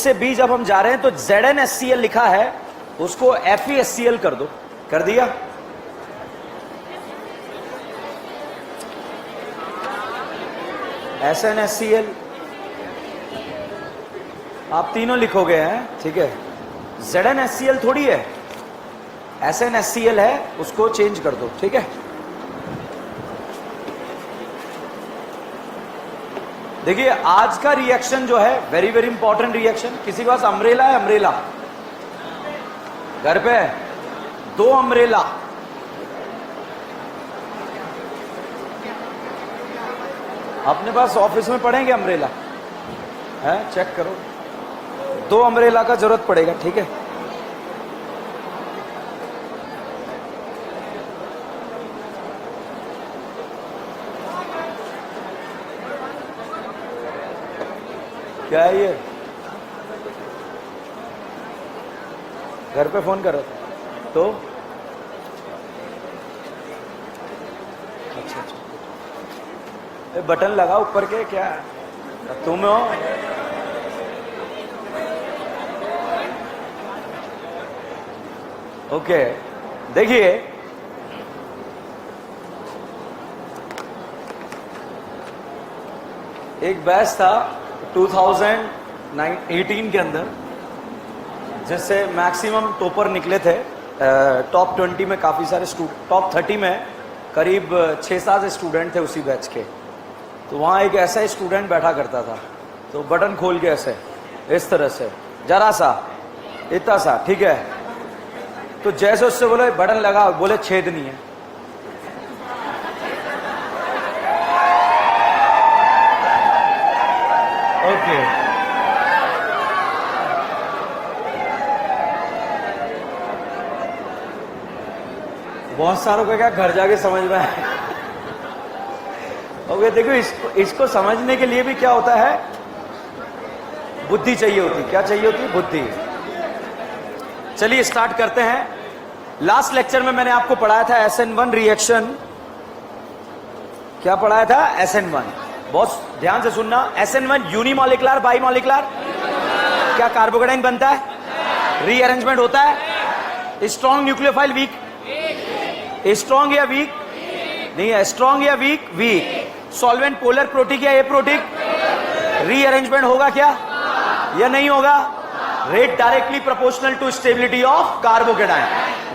से B जब हम जा रहे हैं तो ZnHCl लिखा है, उसको FeHCl कर दो। कर दिया? SnHCl आप तीनों लिखोगे हैं, ठीक है। ZnHCl थोड़ी है, SnHCl है, उसको चेंज कर दो, ठीक है। देखिए आज का रिएक्शन जो है वेरी वेरी इंपॉर्टेंट रिएक्शन। किसी के पास अम्ब्रेला है? अम्ब्रेला घर पे है? 2 अम्ब्रेला। अपने पास ऑफिस में पड़ेंगे अम्ब्रेला है? चेक करो, 2 अम्ब्रेला का जरूरत पड़ेगा, ठीक है। क्या है ये? घर पे फोन कर रहा था तो अच्छा, बटन लगा ऊपर के, क्या तुम हो? ओके, देखिए एक बैच था 2018 के अंदर, जिससे मैक्सिमम टॉपर निकले थे। टॉप 20 में काफी सारे स्टूडेंट, टॉप 30 में करीब 6-7 स्टूडेंट थे उसी बैच के। तो वहाँ एक ऐसा स्टूडेंट बैठा करता था, तो बटन खोल के ऐसे इस तरह से जरा सा इतना सा, ठीक है। तो जैसे उससे बोले बटन लगा, बोले छेद नहीं है। ओके, बहुत सारों को क्या घर जाके समझ में आए। ओके, देखो इसको समझने के लिए भी क्या होता है, बुद्धि चाहिए होती। क्या चाहिए होती? बुद्धि। चलिए स्टार्ट करते हैं। लास्ट लेक्चर में मैंने आपको पढ़ाया था SN1 रिएक्शन। क्या पढ़ाया था? SN1। बहुत ध्यान से सुनना। SN1 unimolecular, बाईमॉलिकुलर? क्या कार्बोकेटाइन बनता है? रीअरेंजमेंट होता है? Strong nucleophile, weak? स्ट्रॉन्ग या वीक? नहीं है, स्ट्रॉन्ग या weak? Weak. Solvent polar protic या एप्रोटिक? रीअरेंजमेंट होगा क्या या नहीं होगा? Rate directly proportional to stability of carbocation.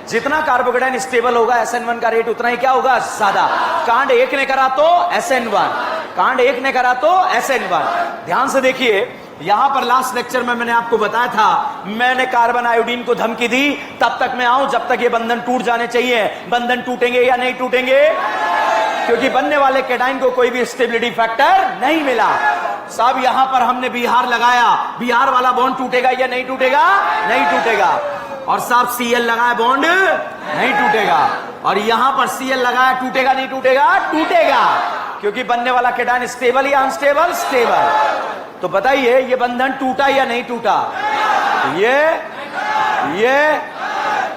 जितना कार्बोकेटाइन स्टेबल होगा SN1 का रेट उतना ही क्या होगा? ज्यादा। कांड 1 ने करा तो SN1, कांड 1 ने करा तो SN1। ध्यान से देखिए, यहां पर लास्ट लेक्चर में मैंने आपको बताया था, मैंने कार्बन आयोडीन को धमकी दी तब तक मैं आऊं जब तक ये बंधन टूट जाने चाहिए। बंधन टूटेंगे या नहीं टूटेंगे? क्योंकि बनने वाले कैटाइन को कोई भी स्टेबिलिटी फैक्टर नहीं मिला। साहब यहां पर हमने बिहार लगाया, बिहार वाला बॉन्ड टूटेगा या नहीं टूटेगा? नहीं टूटेगा। और साहब Cl लगाया, बॉन्ड नहीं टूटेगा। और यहां पर Cl लगाया, टूटेगा नहीं टूटेगा? टूटेगा, क्योंकि बनने वाला कैटाइन स्टेबल या अनस्टेबल? स्टेबल। तो बताइए ये बंधन टूटा या नहीं टूटा? ये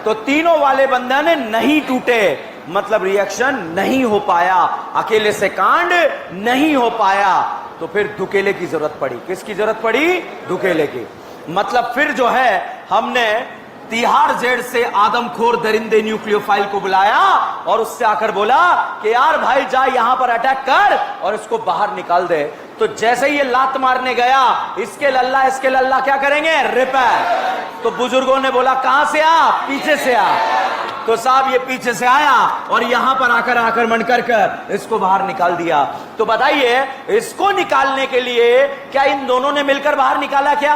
तो तीनों वाले बंधन नहीं टूटे, मतलब रिएक्शन नहीं हो पाया, अकेले से कांड नहीं हो पाया। तो फिर धुकेले की जरूरत पड़ी। किसकी जरूरत पड़ी? धुकेले की। मतलब फिर जो है हमने तिहाड़ जेड से आदमखोर दरिंदे न्यूक्लियोफाइल को बुलाया और उससे आकर बोला कि यार भाई जा यहां पर अटैक कर और इसको बाहर निकाल दे। तो जैसे ही ये लात मारने गया, इसके लल्ला क्या करेंगे? रिपेयर। तो बुजुर्गों ने बोला कहां से आ? पीछे से आ। तो साहब ये पीछे से आया और यहां पर आकर आक्रमण कर इसको बाहर निकाल दिया। तो बताइए इसको निकालने के लिए क्या इन दोनों ने मिलकर बाहर निकाला? क्या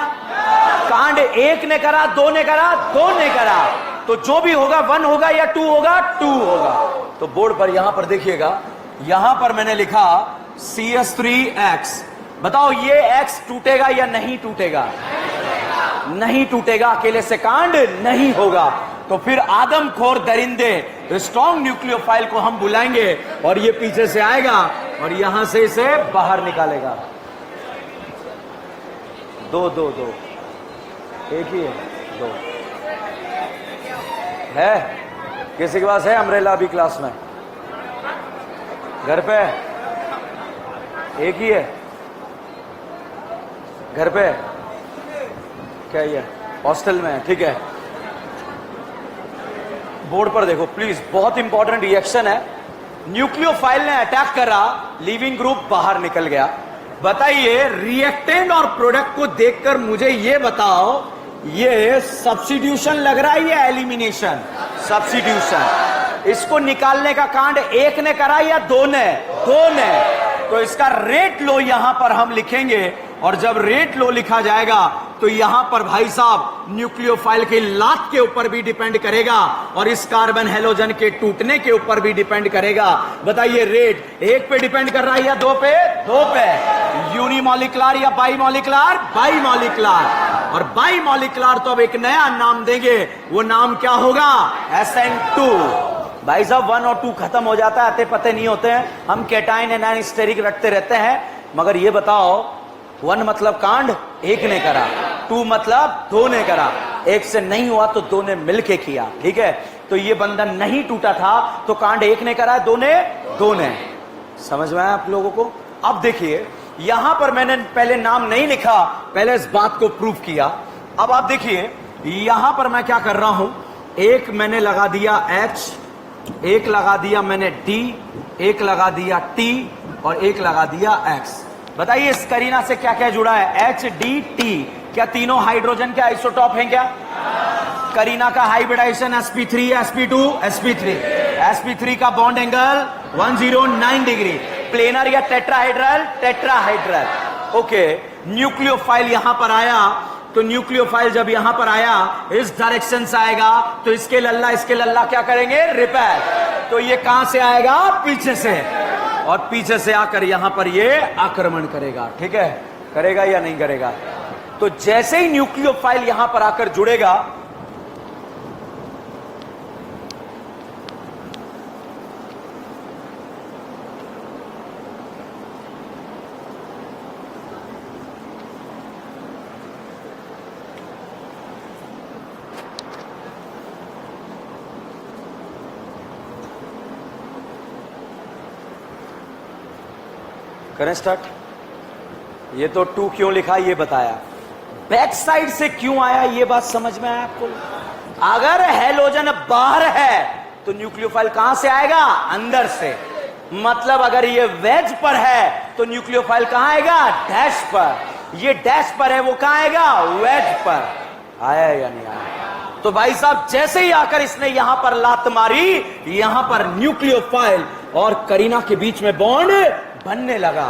कांड 1 ने करा, 2 ने करा, 2 ने करा? तो जो भी होगा 1 होगा या 2 होगा? 2 होगा। तो बोर्ड पर यहां पर देखिएगा, यहां पर मैंने लिखा CH3X। बताओ ये X टूटेगा या नहीं टूटेगा? नहीं टूटेगा, अकेले से कांड नहीं होगा। तो फिर आदमखोर दरिंदे स्ट्रॉन्ग न्यूक्लियोफाइल को हम बुलाएंगे और ये पीछे से आएगा और यहां से इसे बाहर निकालेगा। 2 2 2 एक ही है, 2 है। किसी के पास है अम्ब्रेला अभी क्लास में? घर पे एक ही है घर पे? क्या ये हॉस्टल में है, ठीक है। बोर्ड पर देखो प्लीज, बहुत इंपॉर्टेंट रिएक्शन है। न्यूक्लियोफाइल ने अटैक करा, लिविंग ग्रुप बाहर निकल गया। बताइए रिएक्टेंट और प्रोडक्ट को देखकर मुझे ये बताओ, ये सब्स्टिट्यूशन लग रहा है या एलिमिनेशन? सब्स्टिट्यूशन। इसको निकालने का कांड एक ने करा या दो ने? दो ने। तो इसका रेट लो यहां पर हम लिखेंगे, और जब रेट लो लिखा जाएगा तो यहां पर भाई साहब न्यूक्लियोफाइल की लात के ऊपर भी डिपेंड करेगा और इस कार्बन हेलोजन के टूटने के ऊपर भी डिपेंड करेगा। बताइए रेट एक पे डिपेंड कर रहा है या दो पे? दो पे। यूनिमॉलिक्युलर या बाईमॉलिक्युलर? बाईमॉलिक्युलर। और बाईमॉलिक्युलर तो अब एक नया नाम देंगे, वो नाम क्या होगा? SN2। भाई साहब 1 और 2 खत्म हो जाता है, आते पते नहीं होते हैं, हम कैटाइन एनायन स्टेरिक रखते रहते हैं। मगर ये बताओ 1 मतलब कांड एक ने करा, 2 मतलब 2 ने करा, एक से नहीं हुआ तो 2 ने मिलके किया, ठीक है। तो ये बंधन नहीं टूटा था तो कांड एक ने करा है, 2 ने। समझ में आया आप लोगों को? अब देखिए यहां पर मैंने पहले नाम नहीं लिखा, पहले इस बात को प्रूव किया। अब आप देखिए यहां पर मैं क्या कर रहा हूं, एक मैंने लगा दिया H, एक लगा दिया मैंने D, एक लगा दिया T और एक लगा दिया X। बताइए इस करीना से क्या क्या जुड़ा है? HDT। क्या तीनों हाइड्रोजन के आइसोटॉप हैं क्या? करीना का hybridisation sp3 sp2 sp3। sp3 का बॉन्ड एंगल 109 डिग्री। प्लेनर या टेट्राहाइड्रल? टेट्राहाइड्रल। ओके, न्यूक्लियोफाइल यहां पर आया, तो न्यूक्लियोफाइल जब यहां पर आया इस डायरेक्शन से आएगा तो इसके लल्ला क्या करेंगे? रिपेल। तो ये कहां से आएगा? पीछे से, और पीछे से आकर यहां पर ये आक्रमण करेगा, ठीक है। करेगा या नहीं करेगा? तो जैसे ही न्यूक्लियोफाइल यहां पर आकर जुड़ेगा, करें स्टार्ट। ये तो 2 क्यों लिखा ये बताया, बैक साइड से क्यों आया ये बात समझ में आया आपको? अगर हेलोजन बाहर है तो न्यूक्लियोफाइल कहां से आएगा? अंदर से। मतलब अगर ये वेज पर है तो न्यूक्लियोफाइल कहां आएगा? डैश पर। ये डैश पर है, वो कहां आएगा? वेज पर। आया या नहीं आया? तो भाई साहब जैसे ही आकर इसने यहां पर लात मारी, यहां पर न्यूक्लियोफाइल और करीना के बीच में बॉन्ड बनने लगा।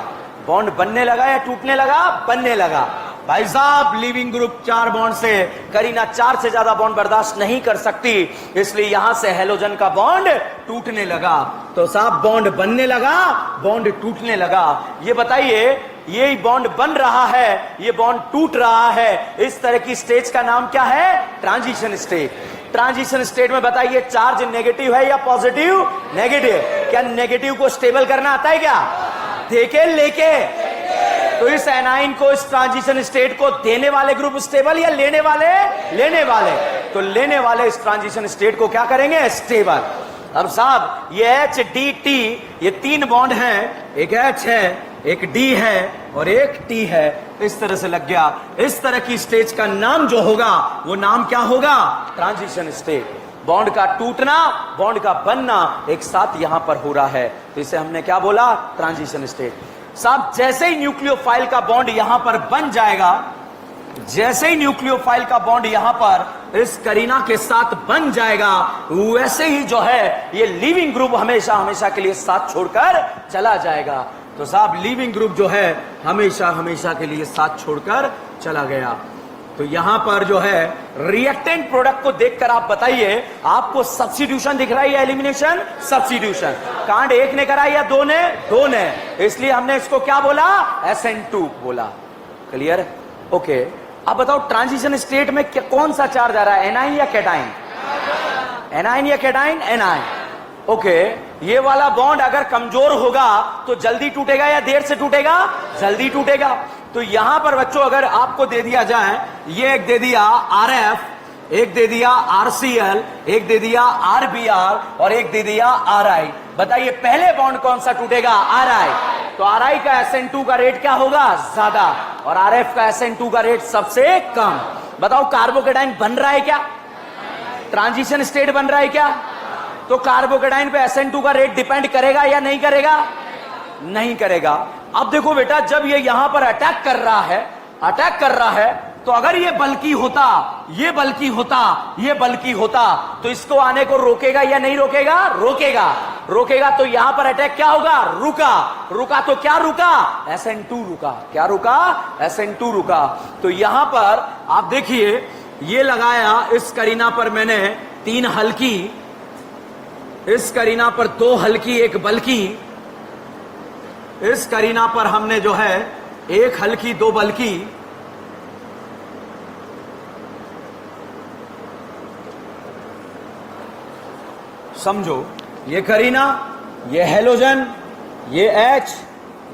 बॉन्ड बनने लगा या टूटने लगा? बनने लगा। भाई साहब लिविंग ग्रुप 4 बॉन्ड से, करीना 4 से ज्यादा बॉन्ड बर्दाश्त नहीं कर सकती, इसलिए यहां से हेलोजन का बॉन्ड टूटने लगा। तो साहब बॉन्ड बनने लगा, बॉन्ड टूटने लगा। ये बताइए ये बॉन्ड बन रहा है, ये बॉन्ड टूट रहा है, इस तरह की स्टेज का नाम क्या है? Transition stage. ट्रांजिशन स्टेट में बताइए चार्ज नेगेटिव है या पॉजिटिव? नेगेटिव। क्या नेगेटिव को स्टेबल करना आता है क्या? देके लेके। तो इस एनाइन को, इस ट्रांजिशन स्टेट को देने वाले ग्रुप स्टेबल या लेने वाले? लेने वाले। तो लेने वाले इस ट्रांजिशन स्टेट को क्या करेंगे? स्टेबल। अब साहब ये HDT, ये 3 बॉन्ड हैं, एक H है, एक D है और एक T है, इस तरह से लग गया। इस तरह की स्टेज का नाम जो होगा वो नाम क्या होगा? Transition state. बॉन्ड का टूटना, बॉन्ड का बनना एक साथ यहां पर हो रहा है, तो इसे हमने क्या बोला? Transition state. साहब जैसे ही न्यूक्लियोफाइल का बॉन्ड यहां पर बन जाएगा, जैसे ही न्यूक्लियोफाइल का बॉन्ड यहां पर इस करीना के साथ बन जाएगा, वैसे ही जो है ये लिविंग ग्रुप हमेशा हमेशा के लिए साथ छोड़कर चला जाएगा। तो साहब लिविंग ग्रुप जो है हमेशा हमेशा के लिए साथ छोड़कर चला गया। तो यहां पर जो है रिएक्टेंट प्रोडक्ट को देखकर आप बताइए, आपको सब्स्टिट्यूशन दिख रहा है या एलिमिनेशन? सब्स्टिट्यूशन। कांड एक ने करा या 2 ने? 2 ने। इसलिए हमने इसको क्या बोला? SN2 बोला। क्लियर? ओके। अब बताओ ट्रांजिशन स्टेट में कौन सा चार्ज आ रहा है? एनाइन या कैटाइन? एनाइन या कैटाइन? एनाइन। ओके, ये वाला बॉन्ड अगर कमजोर होगा तो जल्दी टूटेगा या देर से टूटेगा? जल्दी टूटेगा। तो यहां पर बच्चों अगर आपको दे दिया जाए, ये एक दे दिया RF, एक दे दिया RCl, एक दे दिया RBr और एक दे दिया RI। बताइए पहले बॉन्ड कौन सा टूटेगा? RI। तो RI का SN2 का रेट क्या होगा? ज्यादा, और RF का SN2 का रेट सबसे कम। बताओ कार्बोकेटाइन बन रहा है क्या? ट्रांजिशन स्टेट बन रहा है क्या? तो कार्बोकेटाइन पे SN2 का रेट डिपेंड करेगा या नहीं करेगा? नहीं करेगा। अब देखो बेटा, जब ये यहां पर अटैक कर रहा है, तो अगर ये बल्कि होता, ये बल्कि होता, तो इसको आने को रोकेगा या नहीं रोकेगा? रोकेगा। तो यहां पर अटैक क्या होगा? रुका। तो क्या रुका? SN2 रुका। क्या रुका? SN2 रुका। तो यहां पर आप देखिए, ये लगाया इस करीना पर मैंने 3 हल्की, इस करीना पर 2 हल्की 1 बल्कि, इस करीना पर हमने जो है 1 हल्की 2 बल्कि, समझो ये करीना, ये हेलोजन, ये H,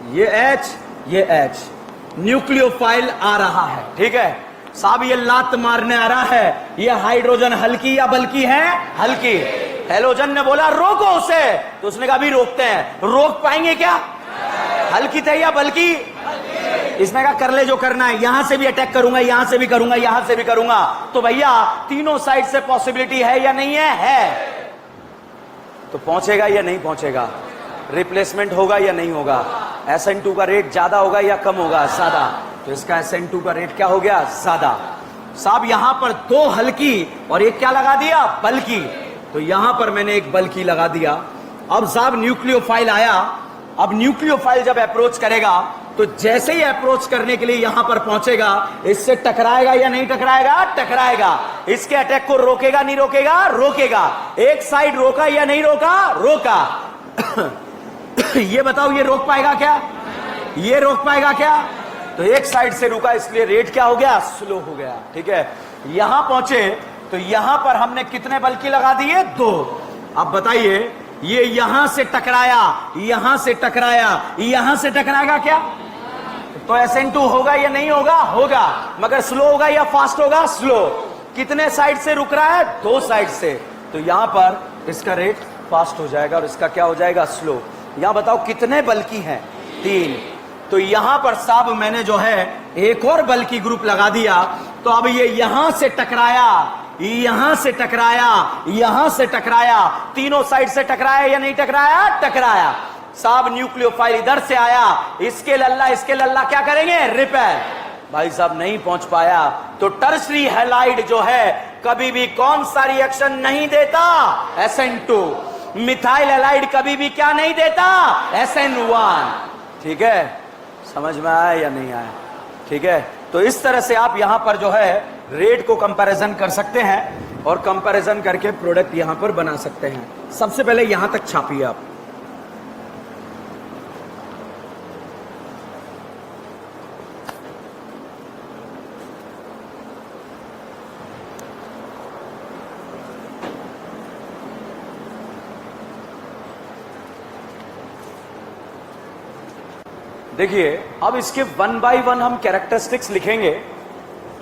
ये H, न्यूक्लियोफाइल आ रहा है। ठीक है साहब, ये लात मारने आ रहा है। ये हाइड्रोजन हल्की या बल्कि है? हल्की। हेलोजन ने बोला रोको उसे, तो उसने कहा अभी रोकते हैं। रोक पाएंगे क्या? हल्की थे या बल्कि? इसने कहा कर ले जो करना है, यहां से भी अटैक करूंगा, यहां से भी करूंगा, यहां से भी करूंगा। तो भैया तीनों साइड से पॉसिबिलिटी है या नहीं है? तो पहुंचेगा या नहीं पहुंचेगा? रिप्लेसमेंट होगा या नहीं होगा? SN2 का रेट ज्यादा होगा या कम होगा? ज्यादा। तो इसका SN2 का रेट क्या हो गया? ज्यादा। साहब यहां पर 2 हल्की और एक क्या लगा दिया? बल्कि। तो यहां पर मैंने एक बल्कि लगा दिया। अब साहब न्यूक्लियोफाइल आया। अब न्यूक्लियोफाइल जब अप्रोच करेगा, तो जैसे ही अप्रोच करने के लिए यहां पर पहुंचेगा, इससे टकराएगा या नहीं टकराएगा? टकराएगा। इसके अटैक को रोकेगा नहीं रोकेगा? रोकेगा। एक साइड रोका या नहीं रोका? रोका। ये बताओ, ये रोक पाएगा क्या? ये रोक पाएगा क्या? तो एक साइड से रुका, इसलिए रेट क्या हो गया? स्लो हो गया। ठीक है, यहां पहुंचे तो यहां पर हमने कितने बल्कि लगा दिए? 2। अब बताइए, ये यहां से टकराया, यहां से टकराया, यहां से टकराएगा क्या? तो SN2 होगा या नहीं होगा? होगा। मगर स्लो होगा या फास्ट होगा? स्लो। कितने साइड से रुक रहा है? 2 साइड से। तो यहां पर इसका रेट फास्ट हो जाएगा और इसका क्या हो जाएगा? स्लो। यहां बताओ कितने बल्कि हैं? 3। तो यहां पर साहब मैंने जो है एक और बल्कि ग्रुप लगा दिया। तो अब ये यहां से टकराया, यहां से टकराया, यहां से टकराया, तीनों साइड से टकराया या नहीं टकराया? टकराया। साहब न्यूक्लियोफाइल इधर से आया, इसके लल्ला क्या करेंगे? रिपेल। भाई साहब नहीं पहुंच पाया। तो टर्शरी हैलाइड जो है कभी भी कौन सा रिएक्शन नहीं देता? SN2। मिथाइल हैलाइड कभी भी क्या नहीं देता? SN1। ठीक है, समझ में आया या नहीं आया? ठीक है, तो इस तरह से आप यहां पर जो है रेट को कंपैरिजन कर सकते हैं और कंपैरिजन करके प्रोडक्ट यहां पर बना सकते हैं। सबसे पहले यहां तक छापिए आप। देखिए, अब इसके 1 बाय 1 हम कैरेक्टरिस्टिक्स लिखेंगे।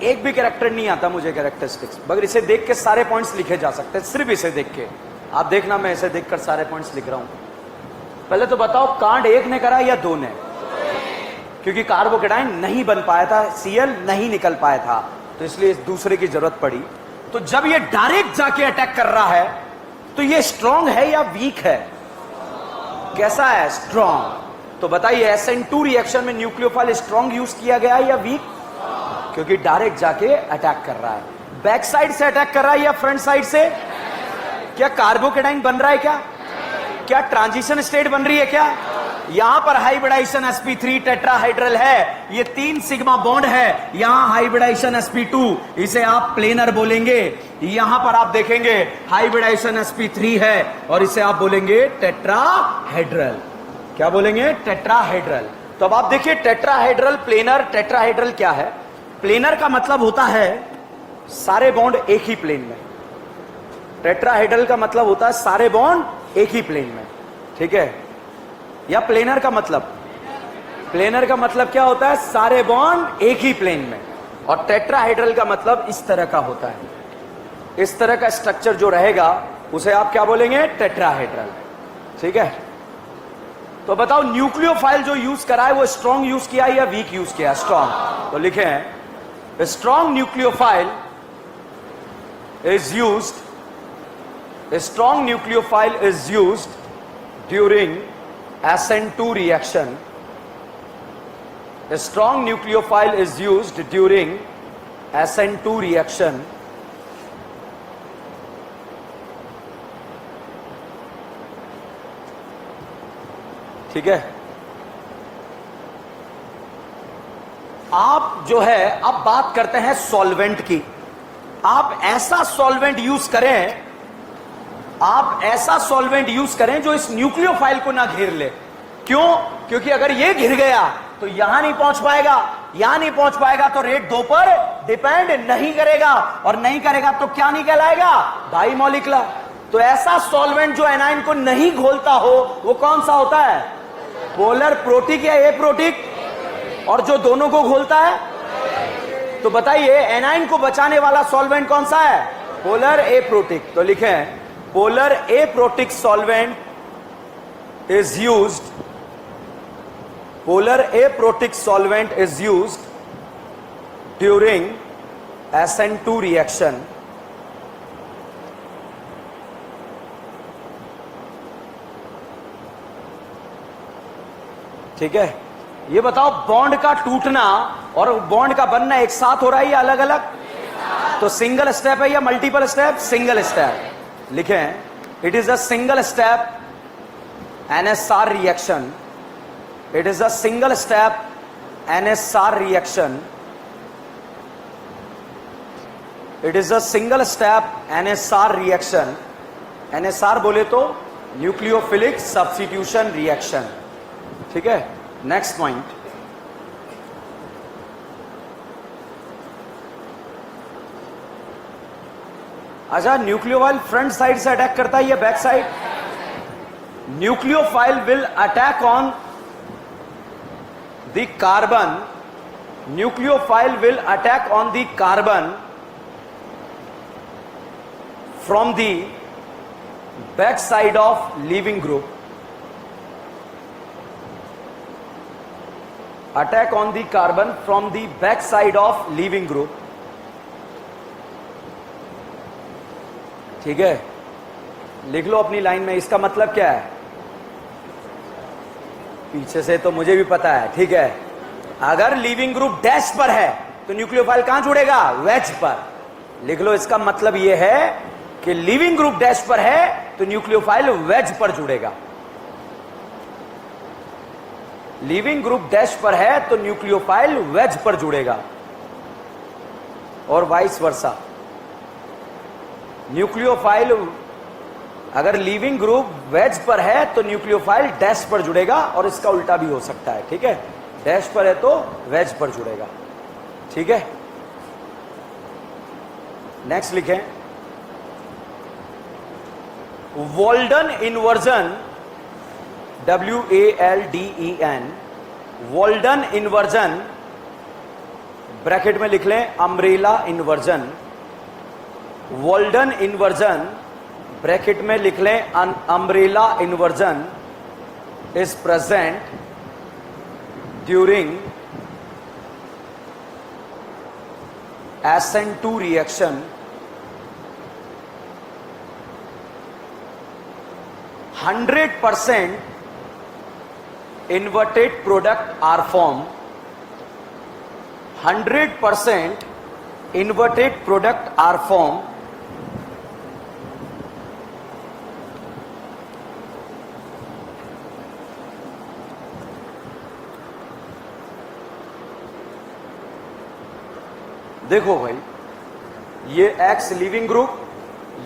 एक भी कैरेक्टर नहीं आता मुझे कैरेक्टरिस्टिक्स, मगर इसे देख के सारे पॉइंट्स लिखे जा सकते हैं। सिर्फ इसे देख के आप देखना, मैं इसे देखकर सारे पॉइंट्स लिख रहा हूं। पहले तो बताओ, कांड 1 ने करा या 2 ने? क्योंकि कार्बोकेटाइन नहीं बन पाया था, Cl नहीं निकल पाया था, तो इसलिए इस दूसरे की जरूरत पड़ी। तो जब ये डायरेक्ट जाके अटैक कर रहा है, तो ये स्ट्रांग है या वीक है? कैसा है? स्ट्रांग। तो बताइए SN2 रिएक्शन में न्यूक्लियोफाइल स्ट्रांग यूज किया गया है या वीक? क्योंकि डायरेक्ट जाके अटैक कर रहा है। बैक साइड से अटैक कर रहा है या फ्रंट साइड से? क्या कार्बोकेटाइन बन रहा है क्या? क्या ट्रांजिशन स्टेट बन रही है क्या? यहां पर हाइब्रिडाइजेशन sp3 टेट्राहाइड्रल है, ये 3 सिग्मा बॉन्ड है। यहां हाइब्रिडाइजेशन sp2, इसे आप प्लेनर बोलेंगे। यहां पर आप देखेंगे हाइब्रिडाइजेशन sp3 है और इसे आप बोलेंगे टेट्राहाइड्रल। क्या बोलेंगे? टेट्राहाइड्रल। तो अब आप देखिए, टेट्राहाइड्रल, प्लेनर, टेट्राहाइड्रल क्या है? प्लेनर का मतलब होता है सारे बॉन्ड एक ही प्लेन में। टेट्राहाइड्रल का मतलब होता है सारे बॉन्ड एक ही प्लेन में। ठीक है, या प्लेनर का मतलब क्या होता है? सारे बॉन्ड एक ही प्लेन में। और टेट्राहाइड्रल का मतलब इस तरह का होता है। इस तरह का स्ट्रक्चर जो रहेगा उसे आप क्या बोलेंगे? टेट्राहाइड्रल। ठीक है, तो बताओ न्यूक्लियोफाइल जो यूज करा है वो स्ट्रॉन्ग यूज किया या वीक यूज किया? स्ट्रॉन्ग। तो लिखे हैं A strong nucleophile is used. A strong nucleophile is used during SN2 reaction. A strong nucleophile is used during SN2 reaction. ठीक है। आप जो है अब बात करते हैं सॉल्वेंट की। आप ऐसा सॉल्वेंट यूज करें, आप ऐसा सॉल्वेंट यूज करें जो इस न्यूक्लियोफाइल को ना घेर ले। क्यों? क्योंकि अगर ये घिर गया तो यहां नहीं पहुंच पाएगा, यहां नहीं पहुंच पाएगा तो रेट 2 पर डिपेंड नहीं करेगा, और नहीं करेगा तो क्या नहीं कहलाएगा? बाइमॉलिक्यूलर। तो ऐसा सॉल्वेंट जो एनाइन को नहीं घोलता हो वो कौन सा होता है? पोलर प्रोटिक या एप्रोटिक? और जो दोनों को घोलता है? तो बताइए एनाइन को बचाने वाला सॉल्वेंट कौन सा है? Polar aprotic. तो लिखें polar aprotic solvent is used, polar aprotic solvent is used during SN2 reaction. ठीक है। ये बताओ बॉन्ड का टूटना और बॉन्ड का बनना एक साथ हो रहा है या अलग अलग? तो सिंगल स्टेप है या मल्टीपल स्टेप? Single step. लिखें it is a single step NSR reaction. It is a single step NSR reaction. It is a single step NSR reaction. NSR बोले तो न्यूक्लियोफिलिक सब्स्टिट्यूशन रिएक्शन। ठीक है। Next point, अच्छा nucleophile front side से attack करता है या back side? Nucleophile will attack on the carbon. Nucleophile will attack on the carbon from the back side of leaving group. Attack on the carbon from the back side of leaving group. ठीक है, लिख लो अपनी line में। इसका मतलब क्या है? पीछे से तो मुझे भी पता है। ठीक है, अगर लीविंग ग्रुप डैश पर है तो न्यूक्लियोफाइल कहां जुड़ेगा? वेज पर। लिख लो इसका मतलब यह है कि लीविंग ग्रुप डैश पर है तो न्यूक्लियोफाइल वेज पर जुड़ेगा। लीविंग ग्रुप डैश पर है तो न्यूक्लियोफाइल वेज पर जुड़ेगा, और वाइस वर्सा। न्यूक्लियोफाइल अगर लीविंग ग्रुप वेज पर है तो न्यूक्लियोफाइल डैश पर जुड़ेगा, और इसका उल्टा भी हो सकता है। ठीक है, डैश पर है तो वेज पर जुड़ेगा। ठीक है, नेक्स्ट लिखें Walden inversion, WALDEN, Walden inversion, bracket में लिख लें umbrella inversion. Walden inversion bracket में लिख लें umbrella inversion is present during SN2 reaction. 100% inverted product are formed. 100% inverted product are formed. देखो भाई, ये X लीविंग ग्रुप,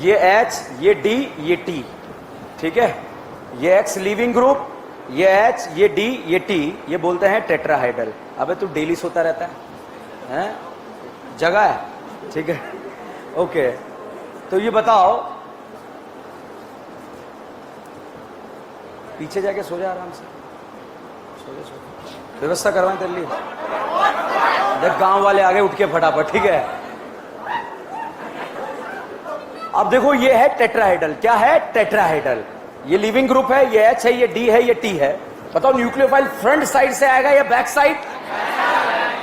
ये H, ये D, ये T। ठीक है, ये X लीविंग ग्रुप, ये H, ये D, ये T, ये बोलते हैं टेट्राहाइड्रल। अबे तू डेली सोता रहता है? जगह है? ठीक है, ओके। तो ये बताओ, पीछे जाके सो जा आराम से, सो जा, व्यवस्था करवाएं तेरे लिए। देख गांव वाले आगे उठ के फटाफट। ठीक है, अब देखो ये है टेट्राहाइड्रल। क्या है? टेट्राहाइड्रल। ये लिविंग ग्रुप है, ये H है, ये D है, ये T है। बताओ न्यूक्लियोफाइल फ्रंट साइड से आएगा या बैक साइड?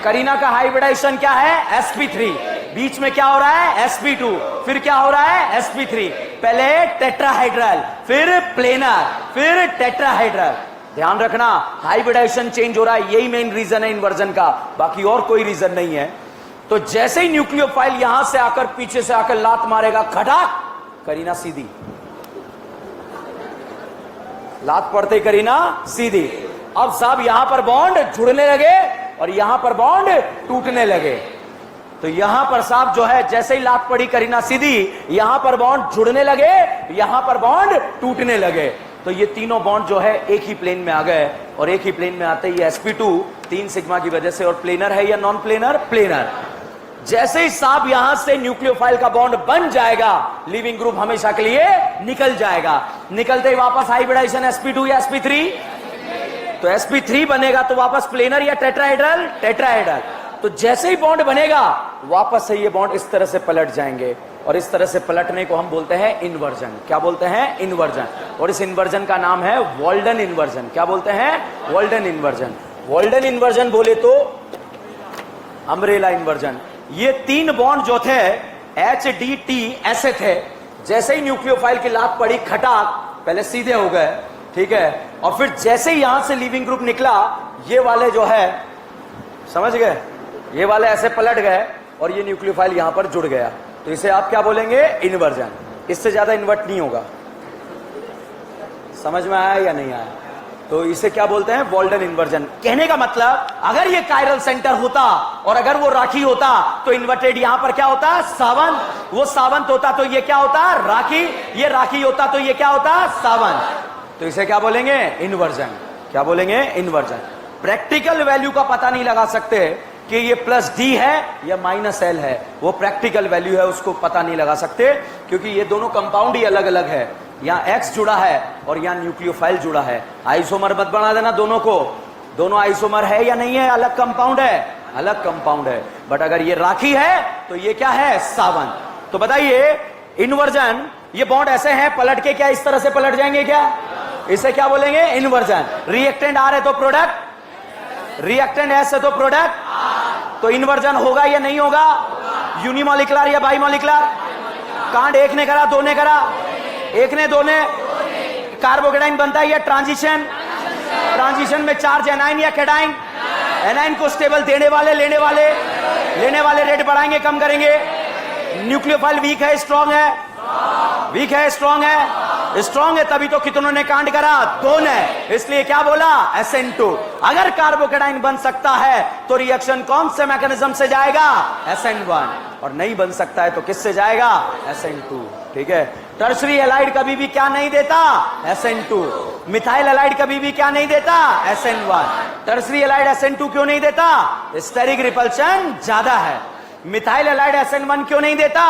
करीना का हाइब्रिडाइजेशन क्या है? sp3। बीच में क्या हो रहा है? sp2। फिर क्या हो रहा है? sp3। पहले टेट्राहाइड्रल, फिर प्लेनर, फिर टेट्राहाइड्रल। ध्यान रखना, हाइब्रिडाइजेशन चेंज हो रहा है, यही मेन रीजन है इन्वर्जन का, बाकी और कोई रीजन नहीं है। तो जैसे ही न्यूक्लियोफाइल यहां से आकर पीछे से आकर लात मारेगा, खटाक, करीना सीधी, लात पड़ते करीना सीधी। अब साहब यहां पर बॉन्ड जुड़ने लगे और यहां पर बॉन्ड टूटने लगे। तो यहां पर साहब जो है, जैसे ही लात पड़ी करीना सीधी, यहां पर बॉन्ड जुड़ने लगे, यहां पर बॉन्ड टूटने लगे। तो ये तीनों बॉन्ड जो है एक ही प्लेन में आ गए, और एक ही प्लेन में आते ही sp2 3 सिग्मा की वजह से, और प्लेनर है या नॉन प्लेनर? प्लेनर। जैसे ही साहब यहां से न्यूक्लियोफाइल का बॉन्ड बन जाएगा, लिविंग ग्रुप हमेशा के लिए निकल जाएगा। निकलते ही वापस हाइब्रिडाइजेशन sp2 या sp3, तो sp3 बनेगा तो वापस प्लेनर या टेट्राहेड्रल? टेट्राहेड्रल। तो जैसे ही बॉन्ड बनेगा, वापस से ये बॉन्ड इस तरह से पलट जाएंगे, और इस तरह से पलटने को हम बोलते हैं इन्वर्जन। क्या बोलते हैं? इन्वर्जन। और इस इन्वर्जन का नाम है वॉल्डन इन्वर्जन। क्या बोलते हैं? Walden inversion. वॉल्डन इन्वर्जन बोले तो अम्ब्रेला इन्वर्जन। ये तीन बॉन्ड जो थे HDT ऐसे थे, जैसे ही न्यूक्लियोफाइल की लात पड़ी, खटाक, पहले सीधे हो गए, ठीक है, और फिर जैसे ही यहां से लिविंग ग्रुप निकला, ये वाले जो है, समझ गए, ये वाले ऐसे पलट गए और ये न्यूक्लियोफाइल यहां पर जुड़ गया। तो इसे आप क्या बोलेंगे? इन्वर्जन। इससे ज्यादा इन्वर्ट नहीं होगा। समझ में आया या नहीं आया? तो इसे क्या बोलते हैं? Walden inversion. कहने का मतलब, अगर ये कायरल सेंटर होता और अगर वो राखी होता, तो इन्वर्टेड यहां पर क्या होता? सावंत। वो सावंत होता तो ये क्या होता? राखी। ये राखी होता तो ये क्या होता? सावंत। तो इसे क्या बोलेंगे? इन्वर्जन। क्या बोलेंगे? इन्वर्जन। प्रैक्टिकल वैल्यू का पता नहीं लगा सकते कि ये +D है या -L है, वो प्रैक्टिकल वैल्यू है, उसको पता नहीं लगा सकते, क्योंकि ये दोनों कंपाउंड ही अलग अलग है। यहां X जुड़ा है और यहां न्यूक्लियोफाइल जुड़ा है। आइसोमर मत बना देना दोनों को, दोनों आइसोमर है या नहीं है? अलग कंपाउंड है, अलग कंपाउंड है। बट अगर ये राखी है तो ये क्या है? सावंत। तो बताइए, इन्वर्जन, ये बॉन्ड ऐसे हैं, पलट के क्या इस तरह से पलट जाएंगे क्या? इसे क्या बोलेंगे? इन्वर्जन। रिएक्टेंट R है तो प्रोडक्ट, रिएक्टेंट S है तो प्रोडक्ट। तो इन्वर्जन होगा या नहीं होगा? यूनिमोलिकुलर या बाइमोलिकुलर? कांड एक ने करा, दो ने करा? एक ने, दो ने? कार्बोकेटाइन बनता है या ट्रांजिशन? ट्रांजिशन में चार्ज एनाइन या कैटाइन? एनाइन को स्टेबल देने वाले, लेने वाले? लेने वाले रेट बढ़ाएंगे, कम करेंगे? न्यूक्लियोफाइल वीक है, स्ट्रांग है? वीक है, स्ट्रांग है? स्ट्रांग है, तभी तो कितनों ने कांड करा? 2 ने। इसलिए क्या बोला? SN2। अगर कार्बोकेटाइन बन सकता है तो रिएक्शन कौन से मैकेनिज्म से जाएगा? SN1। और नहीं बन सकता है तो किससे जाएगा? SN2। ठीक है। टर्शरी एलाइड कभी भी क्या नहीं देता? SN2। मिथाइल एलाइड कभी भी क्या नहीं देता? SN1। टर्शरी एलाइड SN2 क्यों नहीं देता? स्टेरिक रिपल्शन ज्यादा है। मिथाइल एलाइड SN1 क्यों नहीं देता?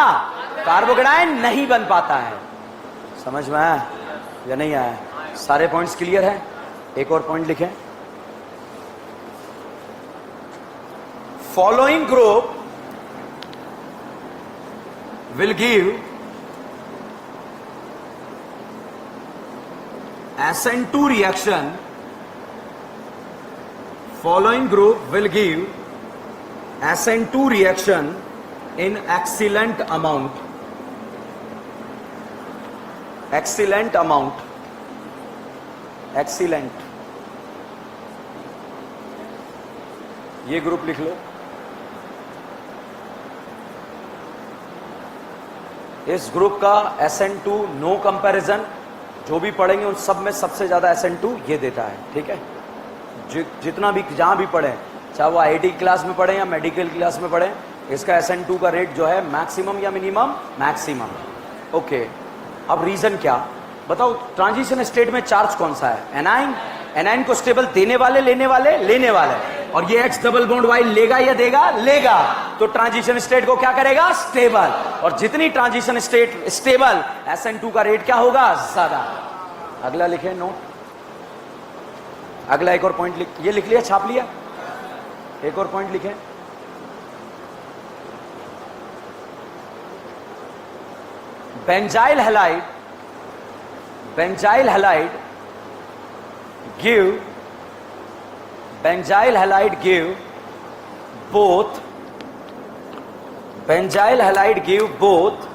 कार्बोकेटाइन नहीं बन पाता है। समझ में आया या नहीं आया? सारे पॉइंट्स क्लियर हैं? एक और पॉइंट लिखें। Following group will give SN2 reaction. Following group will give SN2 reaction in excellent amount. Excellent amount. Excellent. ये ग्रुप लिख लो। इस ग्रुप का SN2 नो कंपैरिजन, जो भी पढ़ेंगे उन सब में सबसे ज्यादा SN2 ये देता है। ठीक है, जितना भी जहां भी पढ़े, चाहे वो IIT क्लास में पढ़े या मेडिकल क्लास में पढ़े, इसका SN2 का रेट जो है मैक्सिमम या मिनिमम? मैक्सिमम। ओके, अब रीजन क्या बताओ? ट्रांजिशन स्टेट में चार्ज कौन सा है? एनाइन। एनाइन को स्टेबल देने वाले, लेने वाले? लेने वाले। और ये X डबल बॉन्ड Y लेगा या देगा? लेगा। तो ट्रांजिशन स्टेट को क्या करेगा? स्टेबल। और जितनी ट्रांजिशन स्टेट स्टेबल, SN2 का रेट क्या होगा? ज्यादा। अगला लिखे नोट। अगला एक और पॉइंट लिख, ये लिख लिया, छाप लिया? एक और पॉइंट लिखे। Benzyl halide, benzyl halide give, benzyl halide give both benzyl halide give both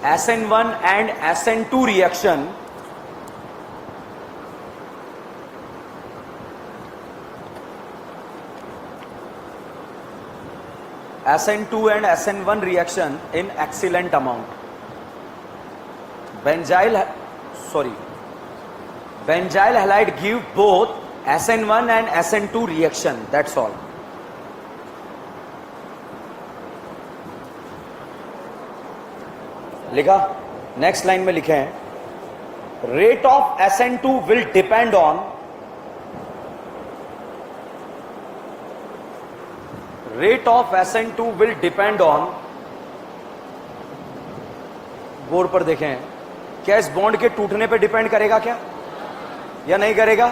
SN1 and SN2 reaction SN2 and SN1 reaction in excellent amount. Benzyl halide give both SN1 and SN2 reaction. That's all. लिखा. Next line में लिखे हैं rate of SN2 will depend on board पर देखें. क्या इस bond के टूटने पे डिपेंड करेगा क्या या नहीं करेगा?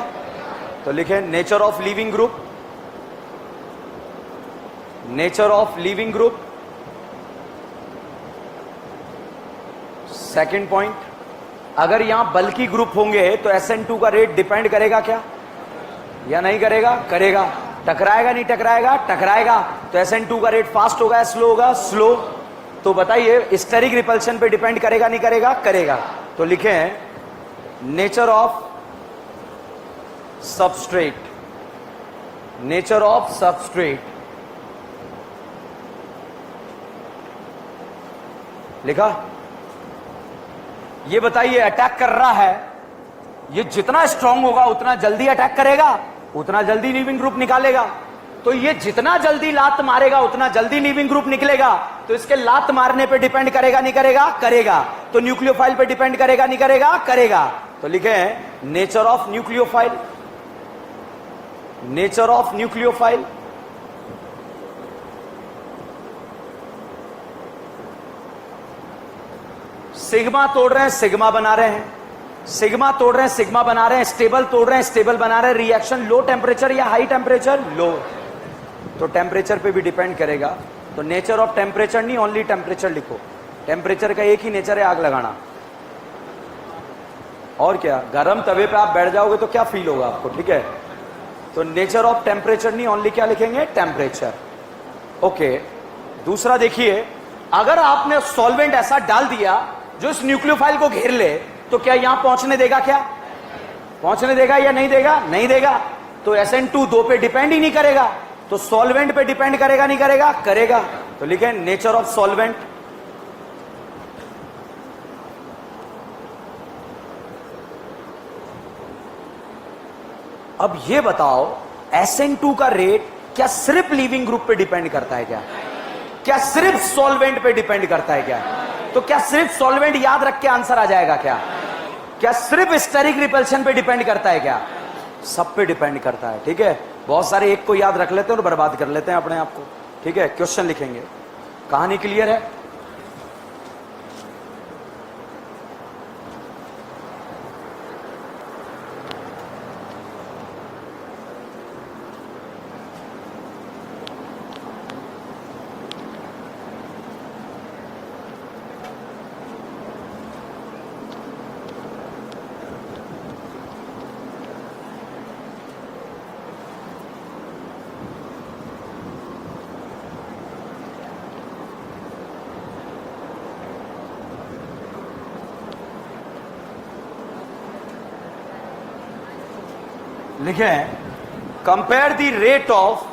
तो लिखें nature of leaving group. Second point, अगर यहां बल्कि ग्रुप होंगे तो SN2 का रेट डिपेंड करेगा क्या या नहीं करेगा? करेगा. टकराएगा नहीं टकराएगा? टकराएगा. तो SN2 का रेट फास्ट होगा या स्लो होगा? स्लो. तो बताइए स्टेरिक रिपल्शन पे डिपेंड करेगा नहीं करेगा? करेगा. तो लिखे हैं नेचर ऑफ सबस्ट्रेट. लिखा. ये बताइए अटैक कर रहा है, ये जितना स्ट्रांग होगा उतना जल्दी अटैक करेगा, उतना जल्दी लीविंग ग्रुप निकालेगा. तो ये जितना जल्दी लात मारेगा उतना जल्दी लीविंग ग्रुप निकलेगा. तो इसके लात मारने पे डिपेंड करेगा नहीं करेगा? करेगा. तो न्यूक्लियोफाइल पे डिपेंड करेगा नहीं करेगा? करेगा. तो लिखे हैं नेचर ऑफ न्यूक्लियोफाइल. सिग्मा तोड़ रहे हैं सिग्मा बना रहे हैं, सिग्मा तोड़ रहे हैं सिग्मा बना रहे हैं, स्टेबल तोड़ रहे हैं स्टेबल बना रहे हैं. रिएक्शन लो टेम्परेचर या हाई टेम्परेचर? लो. तो टेम्परेचर पे भी डिपेंड करेगा. तो नेचर ऑफ टेम्परेचर नहीं, ओनली टेम्परेचर लिखो. टेम्परेचर का एक ही नेचर है, आग लगाना. और क्या, गर्म तवे पे आप बैठ जाओगे तो क्या फील होगा आपको? ठीक है. तो नेचर ऑफ टेम्परेचर नहीं, ओनली क्या लिखेंगे? टेम्परेचर. ओके. दूसरा देखिए, अगर आपने सॉल्वेंट ऐसा डाल दिया जो इस न्यूक्लियोफाइल को घेर ले, तो क्या यहां पहुंचने देगा? क्या पहुंचने देगा या नहीं देगा? नहीं देगा. तो SN2 2 पे डिपेंड ही नहीं करेगा. तो सॉल्वेंट पे डिपेंड करेगा नहीं करेगा? करेगा. तो लिखें नेचर ऑफ सॉल्वेंट. अब ये बताओ SN2 का रेट क्या सिर्फ लीविंग ग्रुप पे डिपेंड करता है क्या सिर्फ सॉल्वेंट पे डिपेंड करता है क्या? तो क्या सिर्फ सॉल्वेंट याद रख के आंसर आ जाएगा क्या सिर्फ स्टेरिक रिपल्शन पे डिपेंड करता है क्या? सब पे डिपेंड करता है. ठीक है. बहुत सारे एक को याद रख लेते हैं और बर्बाद कर लेते हैं अपने आप को. ठीक है. क्वेश्चन लिखेंगे. कहानी क्लियर है? लिखे compare the rate of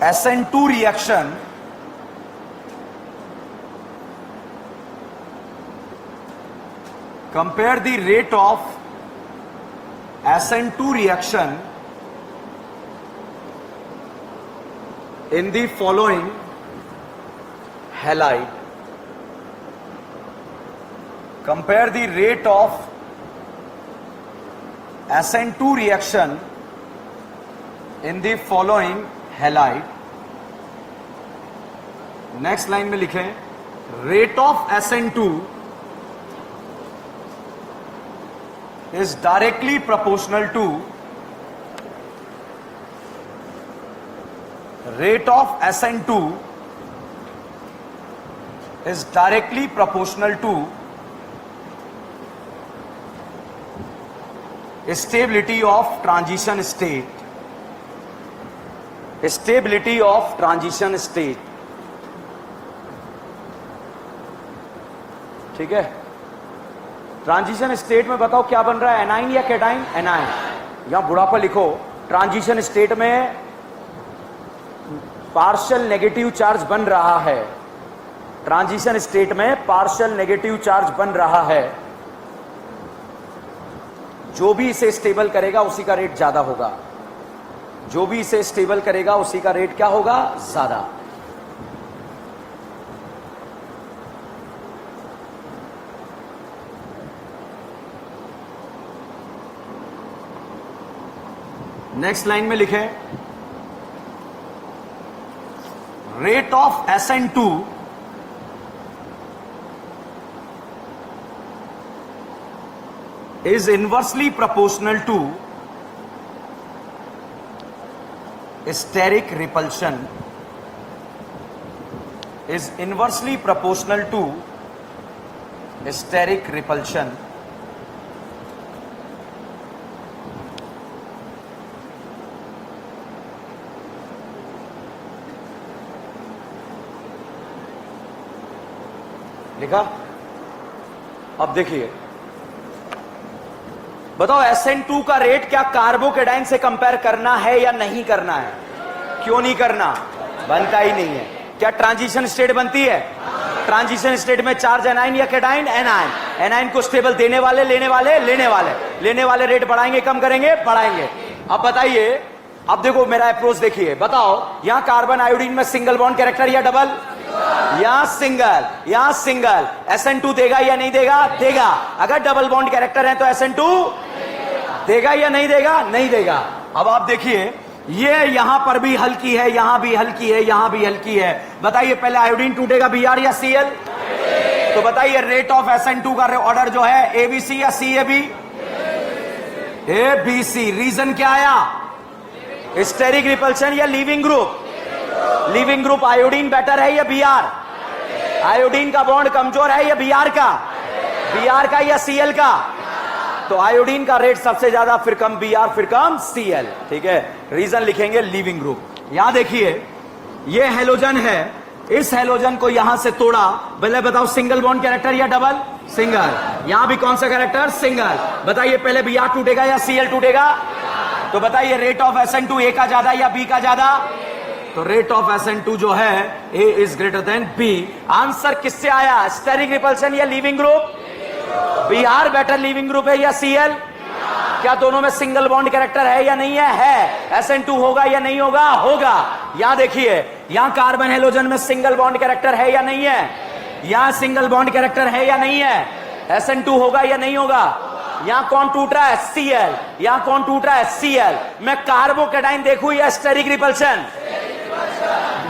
SN2 reaction in the following halide. Compare the rate of SN2 reaction in the following halide. Next line में लिखें rate of SN2 is directly proportional to rate of SN2 is directly proportional to stability of transition state. Stability of transition state, ठीक है। Transition state में बताओ क्या बन रहा है, एनाइन या कैटाइन? एनाइन। यहां बुढ़ापा लिखो, ट्रांजिशन स्टेट में पार्शियल नेगेटिव चार्ज बन रहा है, ट्रांजिशन स्टेट में पार्शियल नेगेटिव चार्ज बन रहा है। जो भी इसे स्टेबल करेगा उसी का रेट ज्यादा होगा, जो भी इसे स्टेबल करेगा उसी का रेट क्या होगा, ज्यादा। नेक्स्ट लाइन में लिखें, rate of SN2 is inversely proportional to steric repulsion, is inversely proportional to steric repulsion लिखा। अब देखिए, बताओ SN2 का रेट क्या कार्बोकेटाइन से कंपेयर करना है या नहीं करना है? क्यों नहीं करना? बनता ही नहीं है। क्या ट्रांजिशन स्टेट बनती है? ट्रांजिशन स्टेट में चार्ज एनाइन या कैटाइन? एनाइन। एनाइन को स्टेबल देने वाले, लेने वाले, लेने वाले रेट बढ़ाएंगे, कम करेंगे, बढ़ाएंगे। अब बताइए, अब देखो मेरा अप्रोच देखिए, बताओ यहां कार्बन आयोडीन में सिंगल बॉन्ड कैरेक्टर या डबल? यहां सिंगल, यहां सिंगल। SN2 देगा या नहीं देगा? देगा। अगर डबल बॉन्ड कैरेक्टर है तो SN2 देगा या नहीं देगा? नहीं देगा। अब आप देखिए, ये यहां पर भी हल्की है, यहां भी हल्की है, यहां भी हल्की है। बताइए पहले आयोडीन टूटेगा Br या Cl? तो बताइए रेट ऑफ SN2 का ऑर्डर जो है ABC या CAB? ABC। रीजन क्या आया? स्टेरिक रिपल्शन या leaving group? Leaving group iodine better है या Br? आयोडीन का बॉन्ड कमजोर है या Br का? Br का या Cl का? तो आयोडीन का रेट सबसे ज्यादा, फिर कम Br, फिर कम Cl, ठीक है। रीजन लिखेंगे लीविंग ग्रुप। यहां देखिए, ये हेलोजन है, इस हेलोजन को यहां से तोड़ा, पहले बताओ सिंगल बॉन्ड कैरेक्टर या डबल? सिंगल। यहां भी कौन सा कैरेक्टर? सिंगल। बताइए पहले Br टूटेगा या Cl टूटेगा? तो बताइए रेट ऑफ SN2 A का ज्यादा या B का ज्यादा? तो रेट ऑफ SN2 जो है A is greater than B। Answer किससे आया? स्टेरिक रिपल्शन या leaving group? Br better leaving group है या Cl? क्या दोनों में सिंगल बॉन्ड कैरेक्टर है या नहीं है? है। SN2 होगा या नहीं होगा? होगा। यहां देखिए, यहां कार्बन हेलोजन में सिंगल बॉन्ड कैरेक्टर है या नहीं है? यहां सिंगल बॉन्ड कैरेक्टर है या नहीं है? SN2 होगा या नहीं होगा? यहां कौन टूट रहा है? Cl। यहां कौन टूट रहा है? Cl। मैं कार्बोकेटाइन देखूं या स्टेरिक रिपल्शन?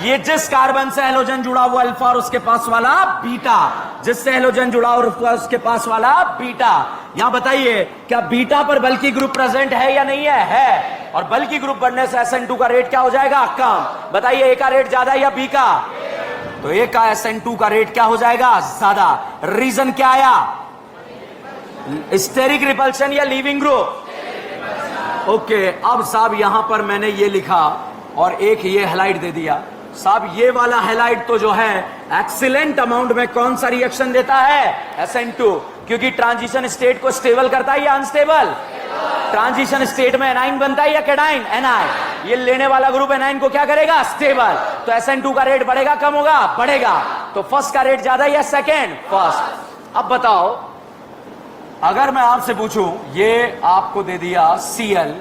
ये जिस कार्बन से हेलोजन जुड़ा हुआ अल्फा और उसके पास वाला बीटा, जिससे हेलोजन जुड़ा हुआ उसके पास वाला बीटा। यहां बताइए, क्या बीटा पर बल्कि ग्रुप प्रेजेंट है या नहीं है? है। और बल्कि ग्रुप बनने से SN2 का रेट क्या हो जाएगा? कम। बताइए A का रेट ज्यादा या B का? तो A का SN2 का रेट क्या हो जाएगा? ज्यादा। रीजन क्या आया? स्टेरिक रिपल्शन या लीविंग ग्रुप? ओके। अब साहब यहां पर मैंने ये लिखा और एक ये हाइलाइट दे दिया। साहब ये वाला हाइलाइट तो जो है एक्सीलेंट अमाउंट में कौन सा रिएक्शन देता है? SN2। क्योंकि ट्रांजिशन स्टेट को स्टेबल करता है या अनस्टेबल? ट्रांजिशन स्टेट में एनाइन बनता है या कैटाइन? एनाइन। ये लेने वाला ग्रुप एनाइन को क्या करेगा? स्टेबल। तो SN2 का रेट बढ़ेगा, कम होगा? बढ़ेगा। तो फर्स्ट का रेट ज्यादा या सेकेंड? फर्स्ट। अब बताओ, अगर मैं आपसे पूछूं, ये आपको दे दिया Cl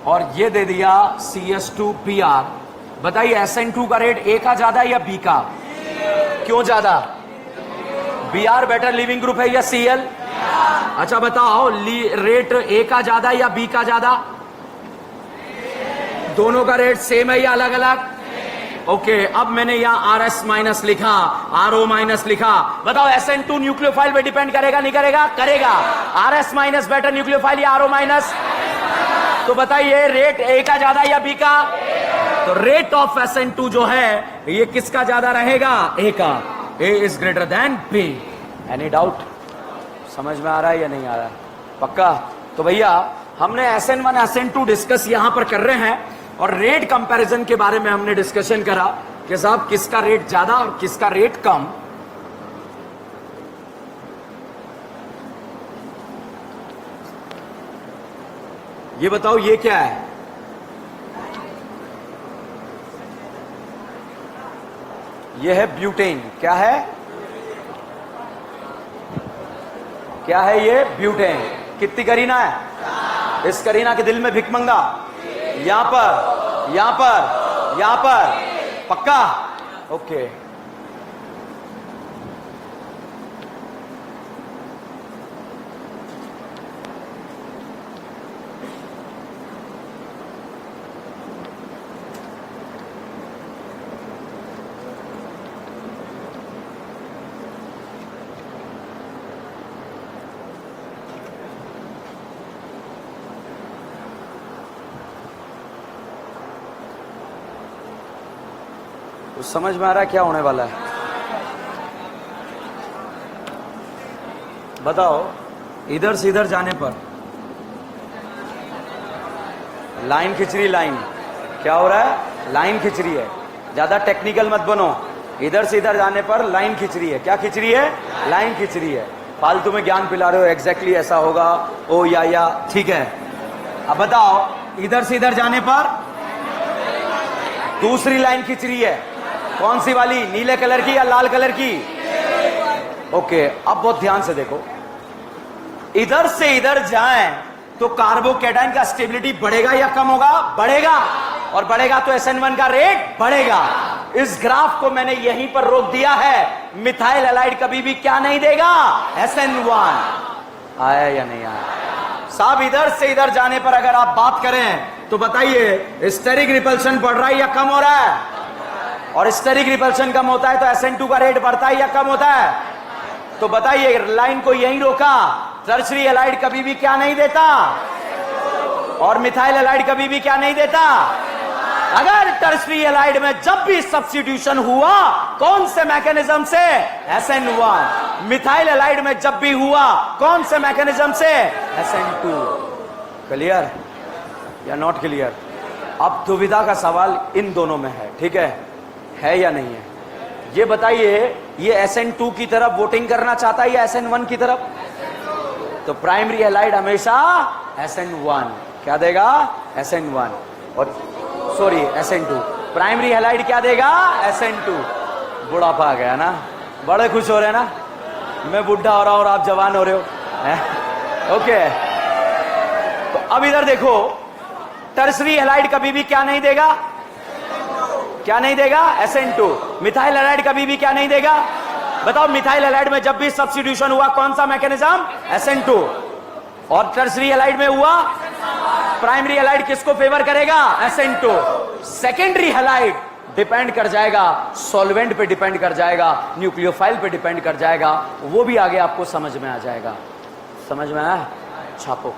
और ये दे दिया CS2Br, बताइए SN2 का रेट A का ज्यादा या B का? क्यों ज्यादा? Br बेटर लिविंग ग्रुप है या Cl? अच्छा बताओ, रेट A का ज्यादा या B का ज्यादा? दोनों का रेट सेम है या अलग अलग? ओके। अब मैंने यहां RS माइनस लिखा, RO माइनस लिखा। बताओ SN2 न्यूक्लियोफाइल पे डिपेंड करेगा नहीं करेगा? करेगा। RS माइनस बेटर न्यूक्लियोफाइल या RO माइनस? तो बताइए रेट A का ज्यादा या B का? तो रेट ऑफ SN2 जो है ये किसका ज्यादा रहेगा? A का। A is greater than B। Any doubt? समझ में आ रहा है या नहीं आ रहा है? पक्का? तो भैया हमने SN1 SN2 डिस्कस यहां पर कर रहे हैं और रेट कंपैरिजन के बारे में हमने डिस्कशन करा कि साहब किसका रेट ज्यादा और किसका रेट कम। ये बताओ ये क्या है? ये है ब्यूटेन। क्या है? क्या है ये? ब्यूटेन। कितनी करीना है? इस करीना के दिल में भिकमंगा यहां पर, यहां पर, यहां पर। पक्का? ओके। तो समझ में आ रहा है क्या होने वाला है? बताओ। इधर से इधर जाने पर लाइन खिंच रही, लाइन क्या हो रहा है? लाइन खिंच रही है। ज्यादा टेक्निकल मत बनो। इधर से इधर जाने पर लाइन खिंच रही है। क्या खिंच रही है? लाइन खिंच रही है। फालतू में ज्ञान पिला रहे हो। एग्जैक्टली ऐसा होगा। ओ या ठीक है। अब बताओ, इधर से इधर जाने पर दूसरी लाइन खिंच रही है। कौन सी वाली? नीले कलर की या लाल कलर की? ओके। अब बहुत ध्यान से देखो। इधर से इधर जाएं तो कार्बोकैटायन का स्टेबिलिटी बढ़ेगा या कम होगा? बढ़ेगा। और बढ़ेगा तो SN1 का रेट बढ़ेगा। इस ग्राफ को मैंने यहीं पर रोक दिया है। मिथाइल हैलाइड कभी भी क्या नहीं देगा? SN1। आया या नहीं आया? साहब इधर से इधर जाने पर अगर आप बात करें तो बताइए, स्टेरिक रिपल्शन बढ़ रहा है या कम हो रहा है? और स्टेरिक रिपल्शन कम होता है तो SN2 का रेट बढ़ता है या कम होता है? तो बताइए, लाइन को यहीं रोका। टर्शरी हैलाइड कभी भी क्या नहीं देता? और मिथाइल हैलाइड कभी भी क्या नहीं देता? अगर टर्शरी हैलाइड में जब भी सब्स्टिट्यूशन हुआ, कौन से मैकेनिज्म से? SN1। मिथाइल हैलाइड में जब भी हुआ, कौन से मैकेनिज्म से? SN2। क्लियर या नॉट क्लियर? अब दुविधा का सवाल इन दोनों में है। ठीक है या नहीं है? ये बताइए, ये SN2 की तरफ वोटिंग करना चाहता है या SN1 की तरफ? तो प्राइमरी हैलाइड हमेशा SN1 क्या देगा? SN1। और सॉरी SN2। प्राइमरी हैलाइड क्या देगा? SN2। बुढ़ापा आ गया ना? बड़े खुश हो रहे हैं ना? मैं बुढ़ा हो रहा हूं और आप जवान हो रहे हो। ओके। तो अब इधर देखो, टर्शरी हैलाइड कभी भी क्या नहीं देगा? क्या नहीं देगा? SN2। मिथाइल हैलाइड कभी भी क्या नहीं देगा? बताओ, मिथाइल हैलाइड में जब भी सब्स्टिट्यूशन हुआ, कौन सा मैकेनिज्म? SN2। और टर्शरी हैलाइड में हुआ, प्राइमरी हैलाइड किसको फेवर करेगा? SN2। सेकेंडरी हैलाइड डिपेंड कर जाएगा, सॉल्वेंट पे डिपेंड कर जाएगा, न्यूक्लियोफाइल पे डिपेंड कर जाएगा। वो भी आगे आपको समझ में आ जाएगा। समझ में आया? छापो।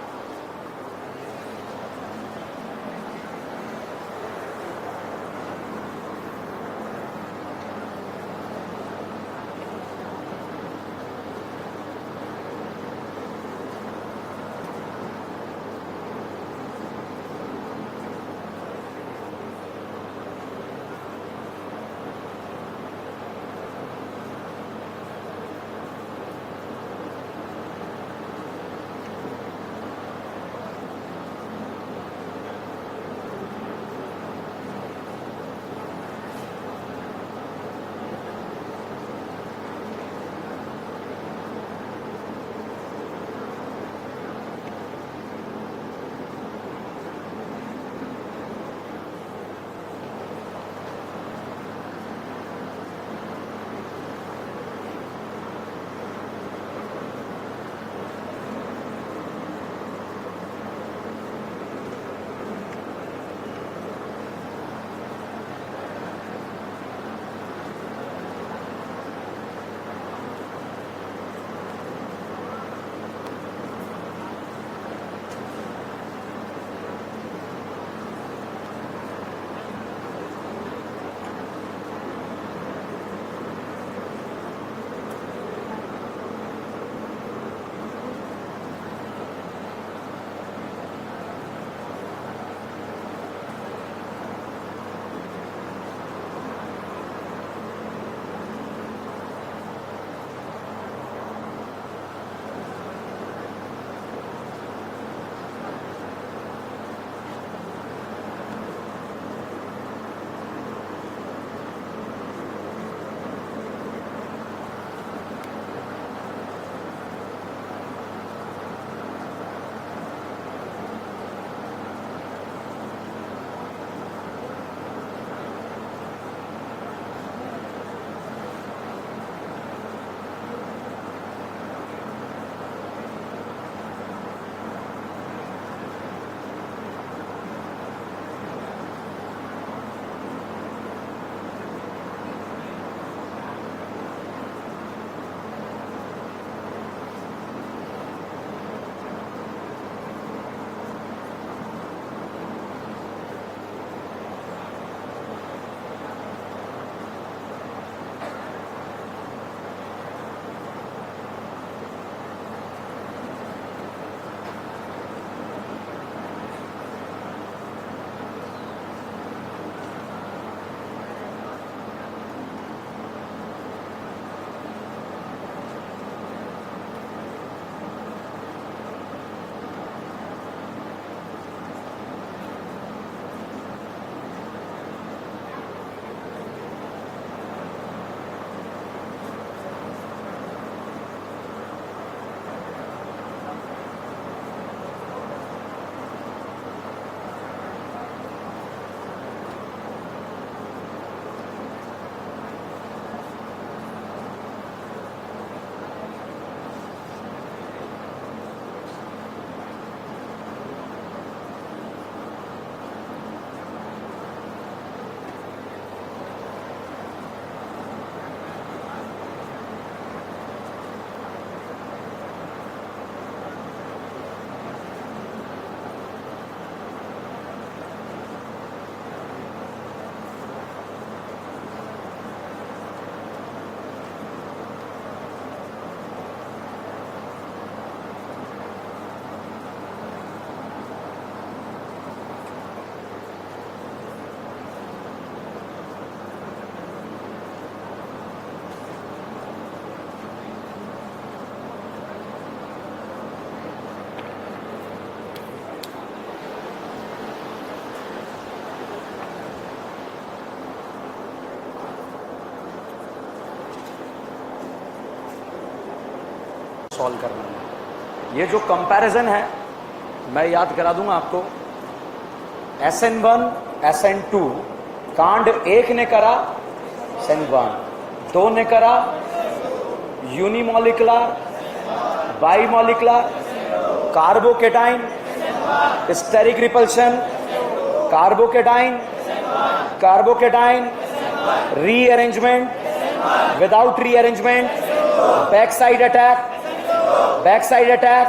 सॉल्व करना है। ये जो कंपैरिजन है मैं याद करा दूंगा आपको। SN1 SN2 कांड 1 ने करा, SN1 2 ने करा unimolecular, bimolecular, carbocation, steric repulsion, carbocation, carbocation, rearrangement, without rearrangement, back side attack,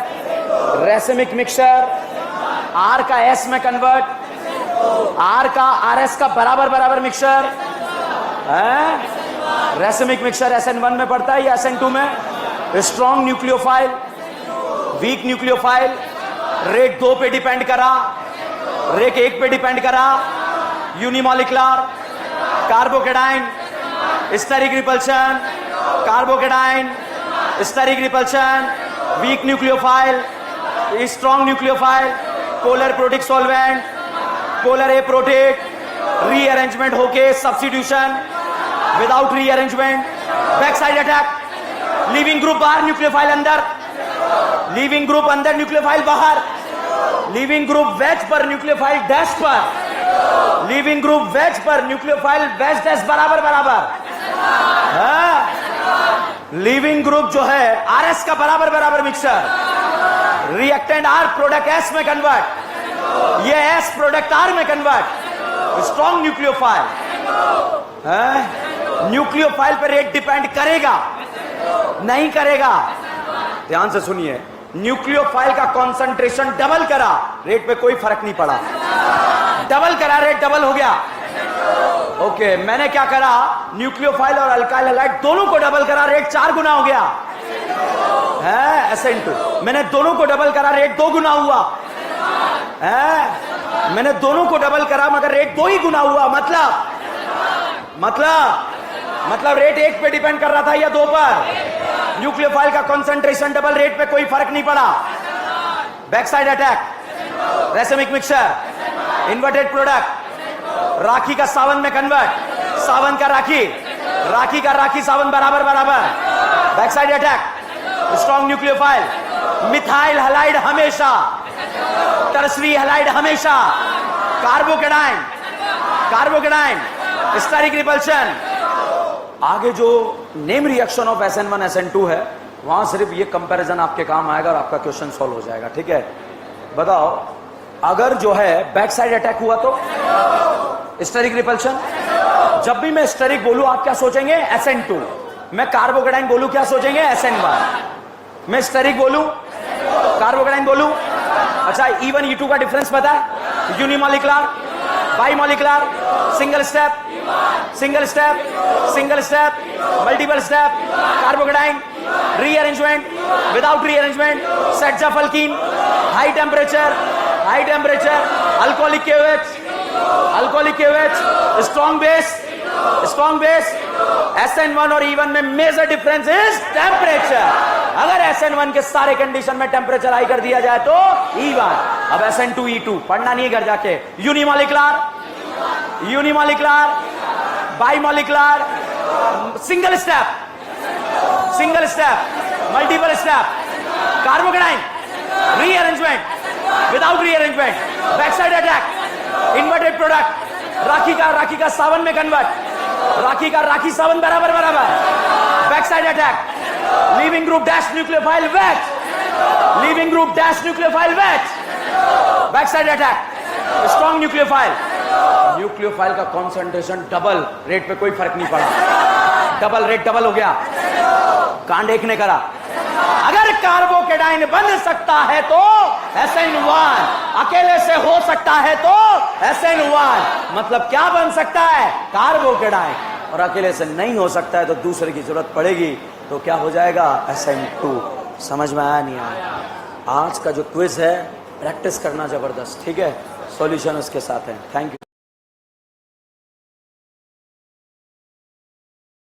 racemic mixture, R का S में कन्वर्ट, R का RS का बराबर मिक्सचर है। रेसिमिक मिक्सचर SN1 में पड़ता है या SN2 में। Strong nucleophile, weak nucleophile, rate 2 पे डिपेंड करा, रेट 1 पे डिपेंड करा, unimolecular, carbocation, steric repulsion, carbocation, steric repulsion, weak nucleophile, strong nucleophile, polar protic solvent, polar aprotic, rearrangement होके substitution, without rearrangement, back side attack, leaving group बाहर, nucleophile अंदर, leaving group अंदर, nucleophile बाहर, leaving group wedge पर, nucleophile dash पर, leaving group wedge पर, nucleophile wedge dash बराबर। Leaving group जो है RS का बराबर mixture, reactant R product S में कन्वर्ट, ये S प्रोडक्ट R में कन्वर्ट, स्ट्रॉन्ग न्यूक्लियोफाइल है। न्यूक्लियोफाइल पर रेट डिपेंड करेगा नहीं करेगा? ध्यान से सुनिए, न्यूक्लियोफाइल का कंसंट्रेशन डबल करा, रेट पे कोई फर्क नहीं पड़ा। डबल करा, रेट डबल हो गया। ओके, मैंने क्या करा, न्यूक्लियोफाइल और अल्काइल हैलाइड दोनों को डबल करा, रेट 4 गुना हो गया है। SN2 मैंने दोनों को डबल करा, रेट 2 गुना हुआ है। मैंने दोनों को डबल करा मगर रेट 2 ही गुना हुआ। मतलब रेट 1 पे डिपेंड कर रहा था या 2 पर। न्यूक्लियोफाइल का कंसंट्रेशन डबल, रेट पे कोई फर्क नहीं पड़ा। Back side attack, racemic mixture, inverted product, Rakhi का सावन में कन्वर्ट, सावन का राखी का राखी सावन बराबर। Back side attack, strong nucleophile, methyl halide हमेशा, टर्सरी हैलाइड हमेशा, कार्बोकेटाइन, स्टेरिक रिपल्शन। आगे जो name reaction of SN1 SN2 है वहां सिर्फ ये कंपैरिजन आपके काम आएगा और आपका क्वेश्चन सॉल्व हो जाएगा। ठीक है, बताओ अगर जो है बैक साइड अटैक हुआ तो स्टेरिक रिपल्शन। जब भी मैं स्टेरिक बोलूं आप क्या सोचेंगे? SN2। मैं कार्बोकेटाइन बोलूं क्या सोचेंगे? SN1। मैं स्टेरिक बोलूं, कार्बोकेटाइन बोलूं, अच्छा E1 E2 का डिफरेंस पता है? Unimolecular, bimolecular, single step, multiple step, carbocation, rearrangement, without rearrangement, sets of alkyne, high temperature, alcoholic KOH, strong base. SN1 और E1 में मेजर डिफरेंस इज टेम्परेचर। अगर SN1 के सारे कंडीशन में टेम्परेचर हाई कर दिया जाए तो E1। अब SN2 E2 पढ़ना नहीं घर जाके। Unimolecular, bimolecular, single step, multiple step, carbocation, rearrangement, without rearrangement, back side attack, inverted product, Rakhi का सावन में कन्वर्ट, राखी सावन बराबर। Back side attack, leaving group dash nucleophile wedge, back side attack, strong nucleophile का concentration double, rate पे कोई फर्क नहीं पड़ा। Rate double हो गया। कांड 1 ने करा। अगर कार्बोकेटाइन बन सकता है तो SN1, अकेले से हो सकता है तो SN1। मतलब क्या बन सकता है? कार्बोकेटाइन। और अकेले से नहीं हो सकता है तो दूसरे की जरूरत पड़ेगी, तो क्या हो जाएगा? SN2। समझ में आया नहीं आया? आज का जो क्विज है प्रैक्टिस करना जबरदस्त। ठीक है, सॉल्यूशन उसके साथ है। Thank you.